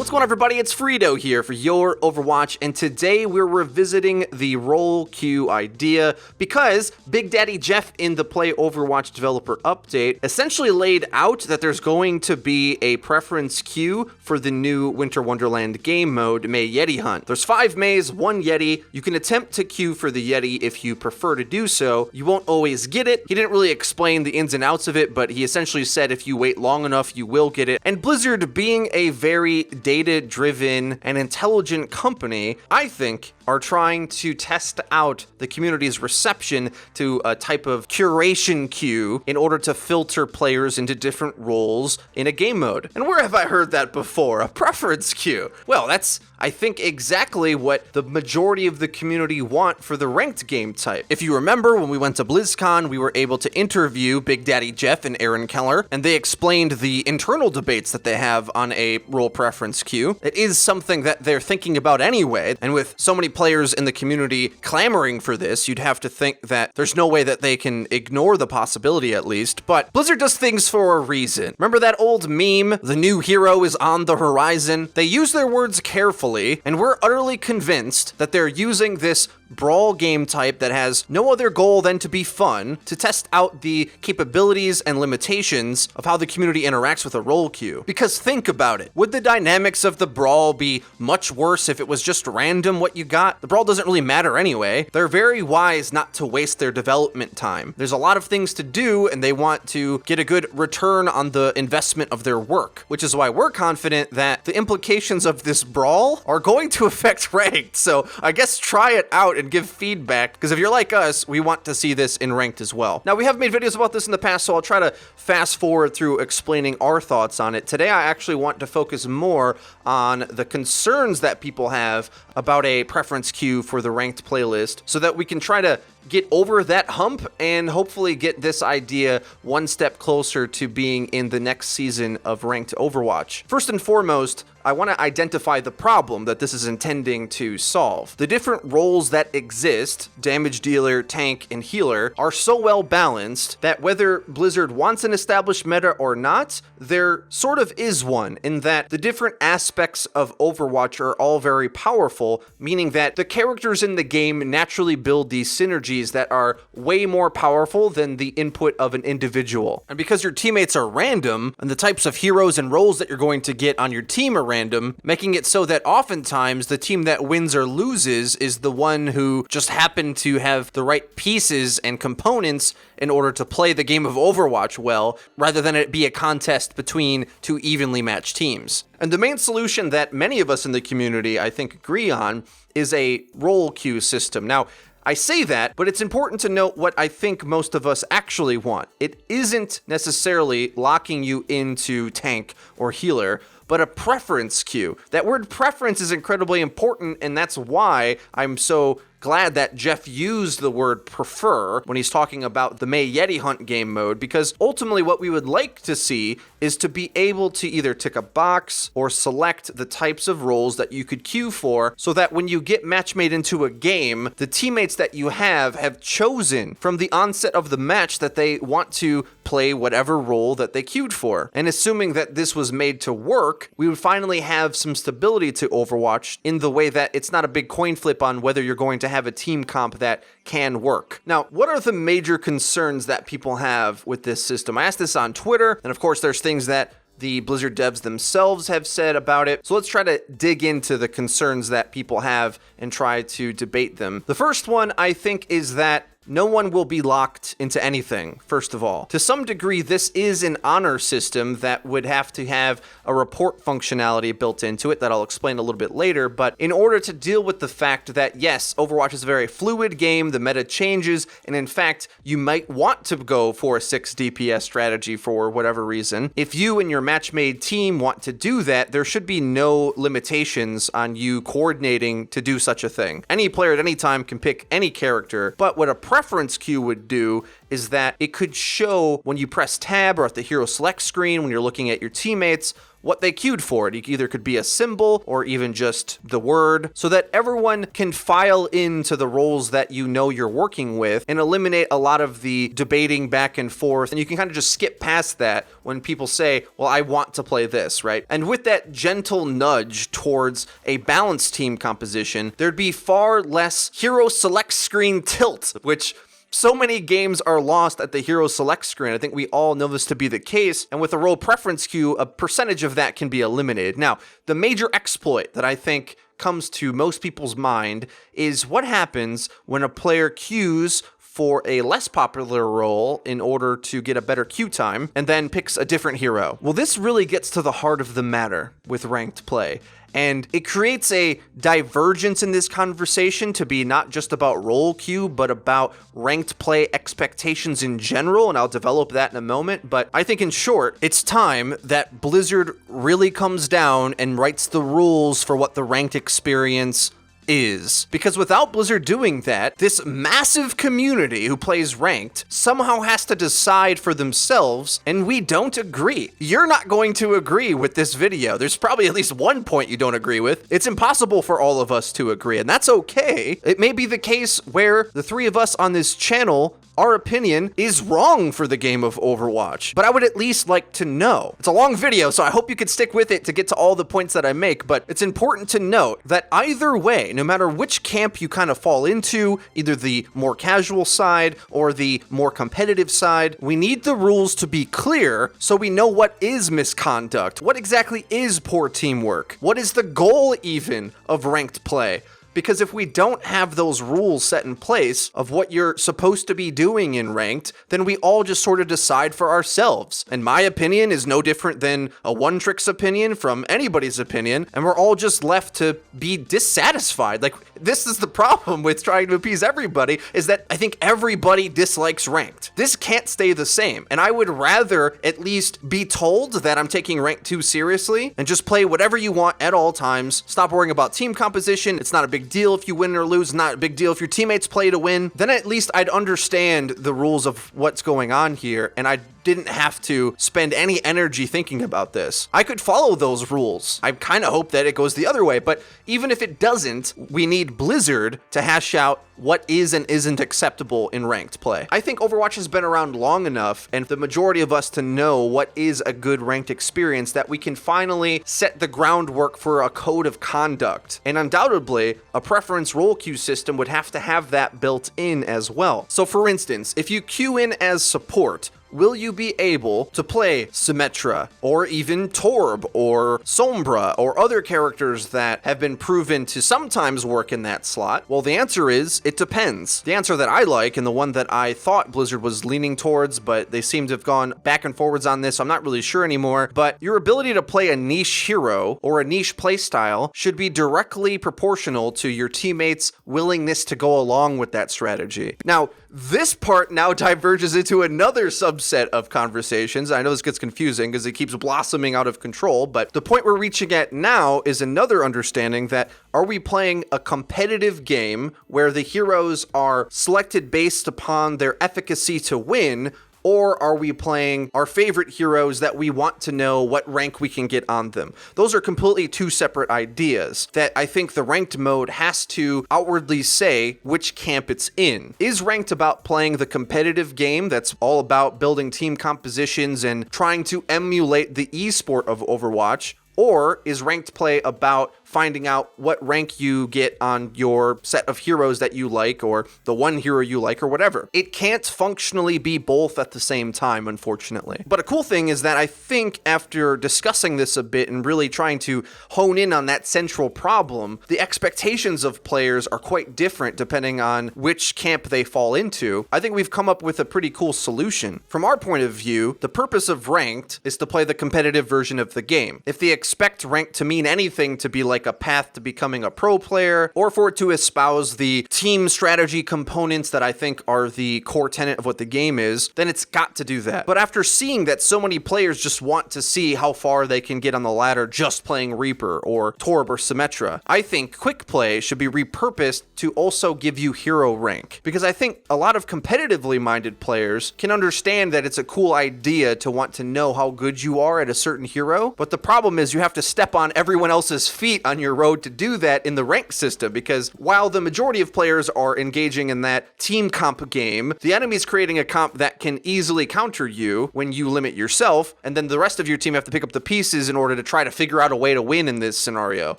What's going on, everybody? It's Frito here for your Overwatch, and today we're revisiting the role queue idea because Big Daddy Jeff in the Play Overwatch developer update essentially laid out that there's going to be a preference queue for the new Winter Wonderland game mode, Mei Yeti Hunt. There's 5 Meis, 1 Yeti. You can attempt to queue for the Yeti if you prefer to do so. You won't always get it. He didn't really explain the ins and outs of it, but he essentially said if you wait long enough, you will get it. And Blizzard, being a very data-driven and intelligent company, I think, are trying to test out the community's reception to a type of curation queue in order to filter players into different roles in a game mode. And where have I heard that before? A preference queue. Well, that's, I think, exactly what the majority of the community want for the ranked game type. If you remember, when we went to BlizzCon, we were able to interview Big Daddy Jeff and Aaron Keller, and they explained the internal debates that they have on a role preference queue. It is something that they're thinking about anyway, and with so many players in the community clamoring for this, you'd have to think that there's no way that they can ignore the possibility, at least. But Blizzard does things for a reason. Remember that old meme, "The new hero is on the horizon"? They use their words carefully, and we're utterly convinced that they're using this brawl game type that has no other goal than to be fun to test out the capabilities and limitations of how the community interacts with a role queue. Because think about it. Would the dynamics of the brawl be much worse if it was just random what you got? The brawl doesn't really matter anyway. They're very wise not to waste their development time. There's a lot of things to do, and they want to get a good return on the investment of their work, which is why we're confident that the implications of this brawl are going to affect ranked. So I guess try it out and give feedback, because if you're like us, we want to see this in ranked as well. Now, we have made videos about this in the past, so I'll try to fast forward through explaining our thoughts on it. Today, I actually want to focus more on the concerns that people have about a preference queue for the ranked playlist so that we can try to get over that hump and hopefully get this idea one step closer to being in the next season of ranked Overwatch. First and foremost, I want to identify the problem that this is intending to solve. The different roles that exist, damage dealer, tank, and healer, are so well balanced that whether Blizzard wants an established meta or not, there sort of is one, in that the different aspects of Overwatch are all very powerful, meaning that the characters in the game naturally build these synergies that are way more powerful than the input of an individual. And because your teammates are random, and the types of heroes and roles that you're going to get on your team are random, making it so that oftentimes the team that wins or loses is the one who just happened to have the right pieces and components in order to play the game of Overwatch well, rather than it be a contest between two evenly matched teams. And the main solution that many of us in the community, I think, agree on is a role queue system. Now, I say that, but it's important to note what I think most of us actually want. It isn't necessarily locking you into tank or healer, but a preference queue. That word preference is incredibly important, and that's why I'm so glad that Jeff used the word prefer when he's talking about the Mei Yeti Hunt game mode, because ultimately what we would like to see is to be able to either tick a box or select the types of roles that you could queue for, so that when you get match made into a game, the teammates that you have chosen from the onset of the match that they want to play whatever role that they queued for. And assuming that this was made to work, we would finally have some stability to Overwatch in the way that it's not a big coin flip on whether you're going to have a team comp that can work. Now, what are the major concerns that people have with this system? I asked this on Twitter, and of course there's things that the Blizzard devs themselves have said about it. So let's try to dig into the concerns that people have and try to debate them. The first one, I think, is that no one will be locked into anything, first of all. To some degree, this is an honor system that would have to have a report functionality built into it that I'll explain a little bit later, but in order to deal with the fact that, yes, Overwatch is a very fluid game, the meta changes, and in fact, you might want to go for a 6 DPS strategy for whatever reason. If you and your match-made team want to do that, there should be no limitations on you coordinating to do such a thing. Any player at any time can pick any character, but what a preference queue would do is that it could show when you press tab or at the hero select screen when you're looking at your teammates what they queued for. It either could be a symbol or even just the word, so that everyone can file into the roles that you know you're working with and eliminate a lot of the debating back and forth. And you can kind of just skip past that when people say, well, I want to play this, right? And with that gentle nudge towards a balanced team composition, there'd be far less hero select screen tilt, which so many games are lost at the hero select screen. I think we all know this to be the case. And with a role preference queue, a percentage of that can be eliminated. Now, the major exploit that I think comes to most people's mind is what happens when a player queues for a less popular role in order to get a better queue time and then picks a different hero. Well, this really gets to the heart of the matter with ranked play. And it creates a divergence in this conversation to be not just about role queue, but about ranked play expectations in general, and I'll develop that in a moment. But I think in short, it's time that Blizzard really comes down and writes the rules for what the ranked experience is. Because without Blizzard doing that, this massive community who plays ranked somehow has to decide for themselves, and we don't agree. You're not going to agree with this video. There's probably at least one point you don't agree with. It's impossible for all of us to agree, and that's okay. It may be the case where the three of us on this channel, our opinion is wrong for the game of Overwatch, but I would at least like to know. It's a long video, so I hope you could stick with it to get to all the points that I make, but it's important to note that either way, no matter which camp you kind of fall into, either the more casual side or the more competitive side, we need the rules to be clear so we know what is misconduct, what exactly is poor teamwork, what is the goal even of ranked play. Because if we don't have those rules set in place of what you're supposed to be doing in ranked, then we all just sort of decide for ourselves. And my opinion is no different than a One-Trick's opinion from anybody's opinion, and we're all just left to be dissatisfied. Like, this is the problem with trying to appease everybody, is that I think everybody dislikes ranked. This can't stay the same, and I would rather at least be told that I'm taking ranked too seriously and just play whatever you want at all times. Stop worrying about team composition. It's not a big deal if you win or lose, not a big deal if your teammates play to win. Then at least I'd understand the rules of what's going on here, and I didn't have to spend any energy thinking about this. I could follow those rules. I kind of hope that it goes the other way, but even if it doesn't, we need Blizzard to hash out what is and isn't acceptable in ranked play. I think Overwatch has been around long enough, and the majority of us to know what is a good ranked experience, that we can finally set the groundwork for a code of conduct. And undoubtedly, a preference role queue system would have to have that built in as well. So for instance, if you queue in as support, will you be able to play Symmetra, or even Torb, or Sombra, or other characters that have been proven to sometimes work in that slot? Well, the answer is, it depends. The answer that I like, and the one that I thought Blizzard was leaning towards, but they seem to have gone back and forwards on this, so I'm not really sure anymore, but your ability to play a niche hero, or a niche playstyle, should be directly proportional to your teammates' willingness to go along with that strategy. Now, this part now diverges into another subset of conversations. I know this gets confusing because it keeps blossoming out of control, but the point we're reaching at now is another understanding that, are we playing a competitive game where the heroes are selected based upon their efficacy to win, or are we playing our favorite heroes that we want to know what rank we can get on them? Those are completely two separate ideas that I think the ranked mode has to outwardly say which camp it's in. Is ranked about playing the competitive game that's all about building team compositions and trying to emulate the esport of Overwatch? Or is ranked play about finding out what rank you get on your set of heroes that you like, or the one hero you like, or whatever? It can't functionally be both at the same time, unfortunately. But a cool thing is that I think after discussing this a bit and really trying to hone in on that central problem, the expectations of players are quite different depending on which camp they fall into. I think we've come up with a pretty cool solution. From our point of view, the purpose of ranked is to play the competitive version of the game. If the expect rank to mean anything to be like a path to becoming a pro player, or for it to espouse the team strategy components that I think are the core tenet of what the game is, then it's got to do that. But after seeing that so many players just want to see how far they can get on the ladder just playing Reaper or Torb or Symmetra, I think quick play should be repurposed to also give you hero rank. Because I think a lot of competitively minded players can understand that it's a cool idea to want to know how good you are at a certain hero, but the problem is you have to step on everyone else's feet on your road to do that in the rank system, because while the majority of players are engaging in that team comp game, the enemy's creating a comp that can easily counter you when you limit yourself, and then the rest of your team have to pick up the pieces in order to try to figure out a way to win in this scenario.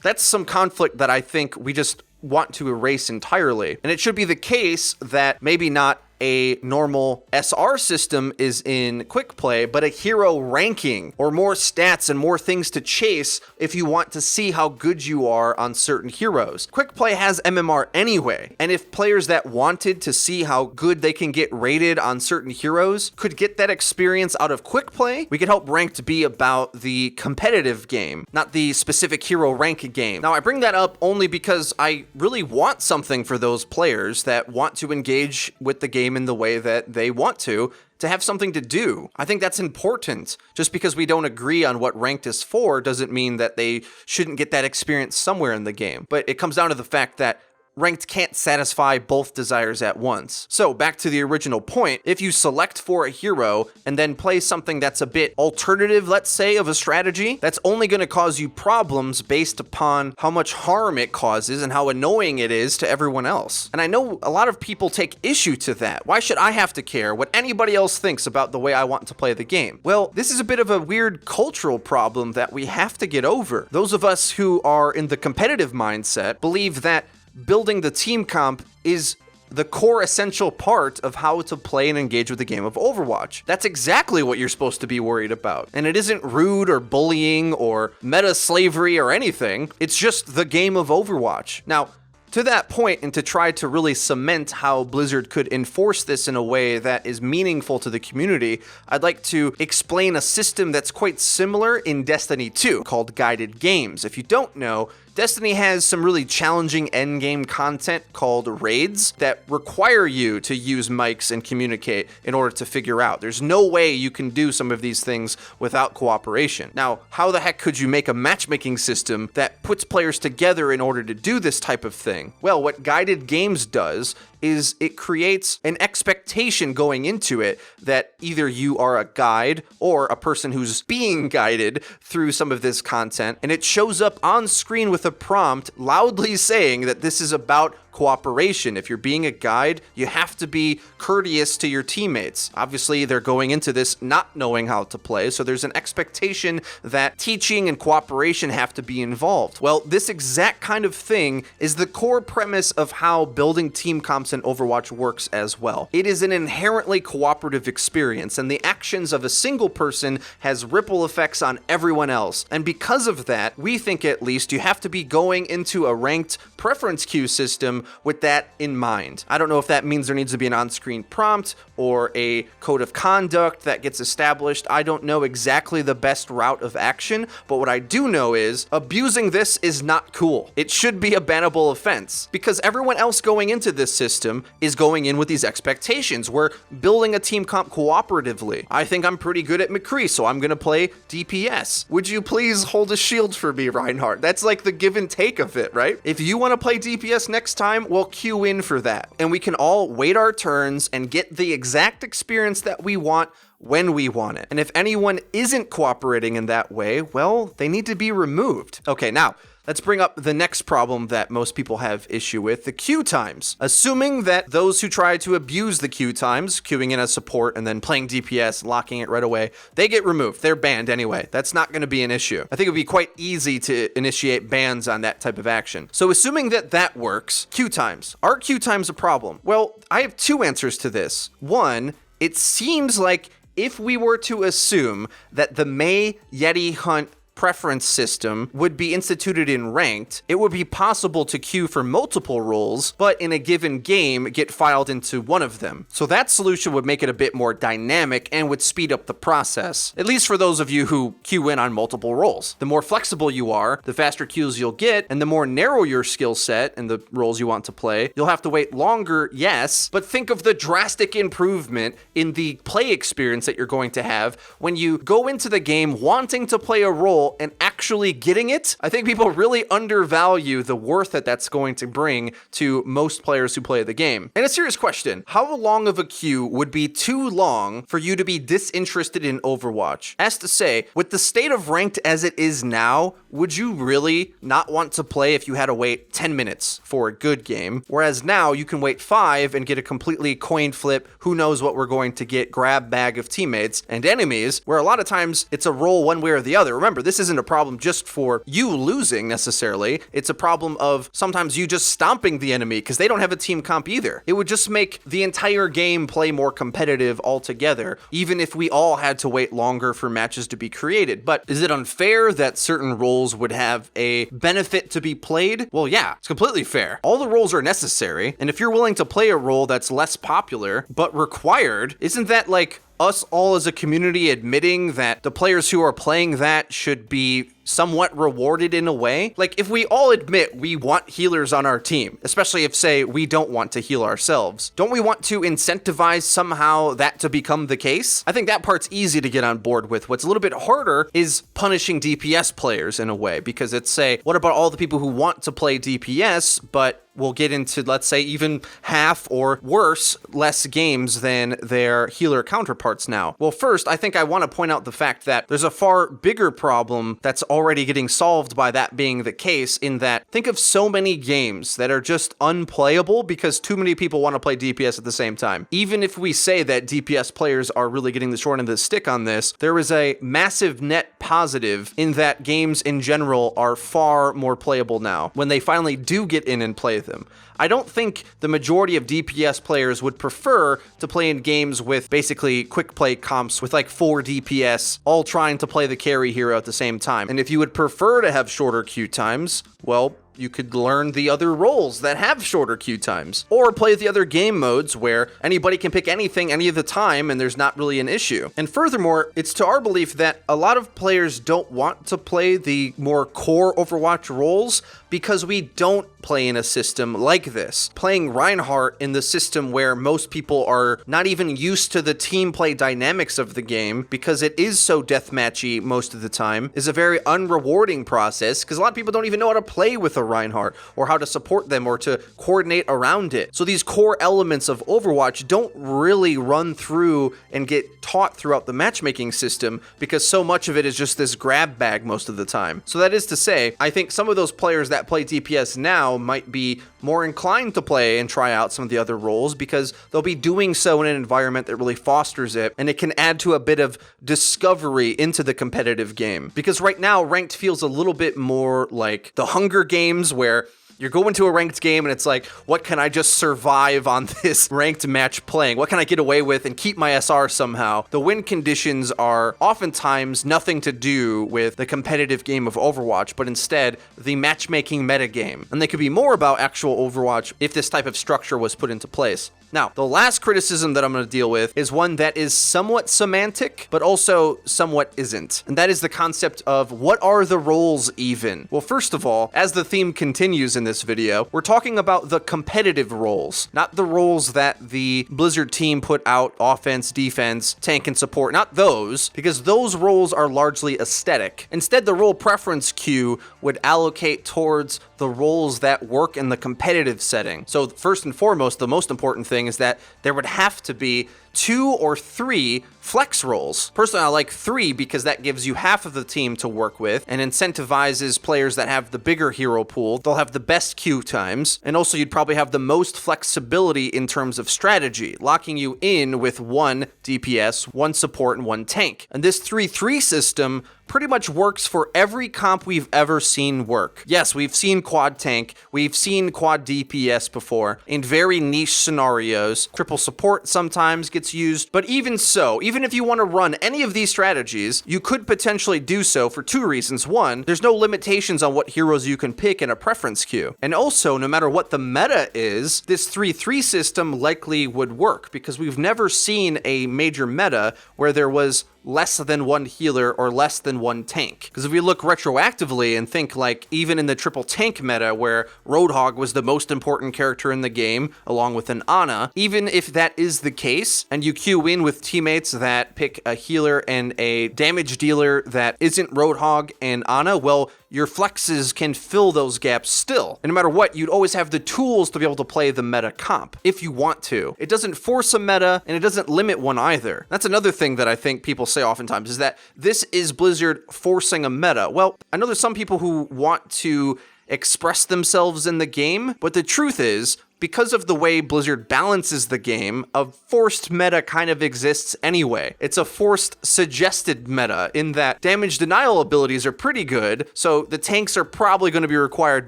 That's some conflict that I think we just want to erase entirely. And it should be the case that maybe not a normal SR system is in quick play, but a hero ranking or more stats and more things to chase if you want to see how good you are on certain heroes. Quick play has MMR anyway, and if players that wanted to see how good they can get rated on certain heroes could get that experience out of quick play, we could help ranked be about the competitive game, not the specific hero rank game. Now, I bring that up only because I really want something for those players that want to engage with the game in the way that they want to have something to do. I think that's important. Just because we don't agree on what ranked is for doesn't mean that they shouldn't get that experience somewhere in the game. But it comes down to the fact that ranked can't satisfy both desires at once. So back to the original point, if you select for a hero and then play something that's a bit alternative, let's say, of a strategy, that's only going to cause you problems based upon how much harm it causes and how annoying it is to everyone else. And I know a lot of people take issue to that. Why should I have to care what anybody else thinks about the way I want to play the game? Well, this is a bit of a weird cultural problem that we have to get over. Those of us who are in the competitive mindset believe that building the team comp is the core essential part of how to play and engage with the game of Overwatch. That's exactly what you're supposed to be worried about. And it isn't rude or bullying or meta slavery or anything. It's just the game of Overwatch. Now, to that point, and to try to really cement how Blizzard could enforce this in a way that is meaningful to the community, I'd like to explain a system that's quite similar in Destiny 2 called guided games. If you don't know, Destiny has some really challenging endgame content called raids that require you to use mics and communicate in order to figure out. There's no way you can do some of these things without cooperation. Now, how the heck could you make a matchmaking system that puts players together in order to do this type of thing? Well, what guided games does is it creates an expectation going into it that either you are a guide or a person who's being guided through some of this content, and it shows up on screen with a prompt loudly saying that this is about cooperation. If you're being a guide, you have to be courteous to your teammates. Obviously, they're going into this not knowing how to play, so there's an expectation that teaching and cooperation have to be involved. Well, this exact kind of thing is the core premise of how building team comps in Overwatch works as well. It is an inherently cooperative experience, and the actions of a single person has ripple effects on everyone else. And because of that, we think at least you have to be going into a ranked preference queue system with that in mind. I don't know if that means there needs to be an on-screen prompt or a code of conduct that gets established. I don't know exactly the best route of action, but what I do know is abusing this is not cool. It should be a bannable offense because everyone else going into this system is going in with these expectations. We're building a team comp cooperatively. I think I'm pretty good at McCree, so I'm gonna play DPS. Would you please hold a shield for me, Reinhardt? That's like the give and take of it, right? If you want to play DPS next time, we'll queue in for that. And we can all wait our turns and get the exact experience that we want when we want it. And if anyone isn't cooperating in that way, well, they need to be removed. Okay, now, let's bring up the next problem that most people have issue with, the queue times. Assuming that those who try to abuse the queue times, queuing in as support and then playing DPS, locking it right away, they get removed. They're banned anyway. That's not going to be an issue. I think it would be quite easy to initiate bans on that type of action. So assuming that that works, queue times. Are queue times a problem? Well, I have two answers to this. One, it seems like if we were to assume that the Mei Yeti Hunt preference system would be instituted in ranked, it would be possible to queue for multiple roles, but in a given game get filed into one of them. So that solution would make it a bit more dynamic and would speed up the process, at least for those of you who queue in on multiple roles. The more flexible you are, the faster queues you'll get, and the more narrow your skill set and the roles you want to play, you'll have to wait longer, yes, but think of the drastic improvement in the play experience that you're going to have when you go into the game wanting to play a role and actually getting it. I think people really undervalue the worth that that's going to bring to most players who play the game. And a serious question, how long of a queue would be too long for you to be disinterested in Overwatch? As to say, with the state of ranked as it is now, would you really not want to play if you had to wait 10 minutes for a good game? Whereas now you can wait 5 and get a completely coin flip, who knows what we're going to get, grab bag of teammates and enemies, where a lot of times it's a roll one way or the other. Remember, this isn't a problem just for you losing necessarily. It's a problem of sometimes you just stomping the enemy because they don't have a team comp either. It would just make the entire game play more competitive altogether, even if we all had to wait longer for matches to be created. But is it unfair that certain roles would have a benefit to be played? Well, yeah, it's completely fair. All the roles are necessary, and if you're willing to play a role that's less popular but required, isn't that like us all as a community admitting that the players who are playing that should be somewhat rewarded in a way? Like, if we all admit we want healers on our team, especially if, say, we don't want to heal ourselves, don't we want to incentivize somehow that to become the case? I think that part's easy to get on board with. What's a little bit harder is punishing DPS players in a way, because it's, say, what about all the people who want to play DPS, but will get into, let's say, even half or worse, less games than their healer counterparts now? Well, first, I think I want to point out the fact that there's a far bigger problem that's already getting solved by that being the case, in that think of so many games that are just unplayable because too many people want to play DPS at the same time. Even if we say that DPS players are really getting the short end of the stick on this, there is a massive net positive in that games in general are far more playable now when they finally do get in and play them. I don't think the majority of DPS players would prefer to play in games with basically quick play comps with like 4 DPS all trying to play the carry hero at the same time. And if you would prefer to have shorter queue times, well, you could learn the other roles that have shorter queue times, or play the other game modes where anybody can pick anything any of the time and there's not really an issue. And furthermore, it's to our belief that a lot of players don't want to play the more core Overwatch roles because we don't play in a system like this. Playing Reinhardt in the system where most people are not even used to the team play dynamics of the game because it is so deathmatchy most of the time is a very unrewarding process, because a lot of people don't even know how to play with a Reinhardt or how to support them or to coordinate around it. So these core elements of Overwatch don't really run through and get taught throughout the matchmaking system because so much of it is just this grab bag most of the time. So that is to say, I think some of those players that play DPS now might be more inclined to play and try out some of the other roles because they'll be doing so in an environment that really fosters it, and it can add to a bit of discovery into the competitive game. Because right now, ranked feels a little bit more like the Hunger Games, where you're going to a ranked game and it's like, what can I just survive on this ranked match playing? What can I get away with and keep my SR somehow? The win conditions are oftentimes nothing to do with the competitive game of Overwatch, but instead the matchmaking metagame. And they could be more about actual Overwatch if this type of structure was put into place. Now, the last criticism that I'm going to deal with is one that is somewhat semantic, but also somewhat isn't. And that is the concept of what are the roles even? Well, first of all, as the theme continues in this video, we're talking about the competitive roles, not the roles that the Blizzard team put out, offense, defense, tank, and support, not those, because those roles are largely aesthetic. Instead, the role preference queue would allocate towards the roles that work in the competitive setting. So first and foremost, the most important thing is that there would have to be 2 or 3 flex roles. Personally, I like 3 because that gives you half of the team to work with and incentivizes players that have the bigger hero pool. They'll have the best queue times, and also you'd probably have the most flexibility in terms of strategy, locking you in with 1 DPS, 1 support, and 1 tank. And this 3-3 system pretty much works for every comp we've ever seen work. Yes, we've seen quad tank, we've seen quad DPS before in very niche scenarios. Triple support sometimes gets gets used, but even so, even if you want to run any of these strategies, you could potentially do so for two reasons. One, there's no limitations on what heroes you can pick in a preference queue. And also, no matter what the meta is, this 3-3 system likely would work, because we've never seen a major meta where there was less than one healer or less than one tank. Because if we look retroactively and think like even in the triple tank meta where Roadhog was the most important character in the game along with an Ana, even if that is the case and you queue in with teammates that pick a healer and a damage dealer that isn't Roadhog and Ana, well, your flexes can fill those gaps still. And no matter what, you'd always have the tools to be able to play the meta comp if you want to. It doesn't force a meta and it doesn't limit one either. That's another thing that I think people say oftentimes is that this is Blizzard forcing a meta. Well, I know there's some people who want to express themselves in the game, but the truth is, because of the way Blizzard balances the game, a forced meta kind of exists anyway. It's a forced suggested meta in that damage denial abilities are pretty good, so the tanks are probably going to be required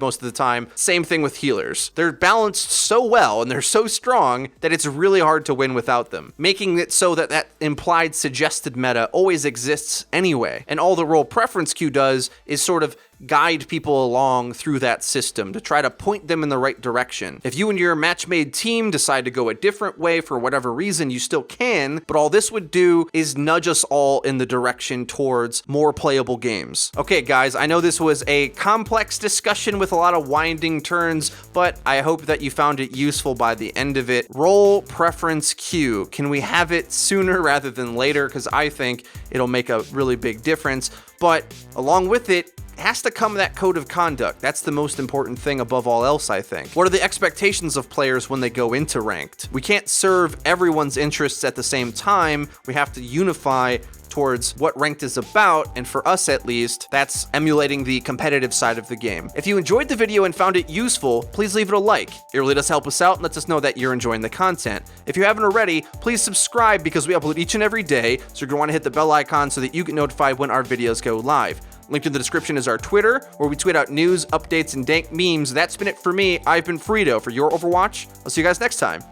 most of the time. Same thing with healers. They're balanced so well and they're so strong that it's really hard to win without them, making it so that that implied suggested meta always exists anyway. And all the role preference queue does is sort of guide people along through that system to try to point them in the right direction. If you and your match-made team decide to go a different way for whatever reason, you still can, but all this would do is nudge us all in the direction towards more playable games. Okay, guys, I know this was a complex discussion with a lot of winding turns, but I hope that you found it useful by the end of it. Role preference queue. Can we have it sooner rather than later? Because I think it'll make a really big difference, but along with it, has to come that code of conduct. That's the most important thing above all else, I think. What are the expectations of players when they go into ranked? We can't serve everyone's interests at the same time. We have to unify towards what ranked is about, and for us at least, that's emulating the competitive side of the game. If you enjoyed the video and found it useful, please leave it a like. It really does help us out and lets us know that you're enjoying the content. If you haven't already, please subscribe because we upload each and every day, so you're going to want to hit the bell icon so that you get notified when our videos go live. Linked in the description is our Twitter, where we tweet out news, updates, and dank memes. That's been it for me. I've been Frito for your Overwatch. I'll see you guys next time.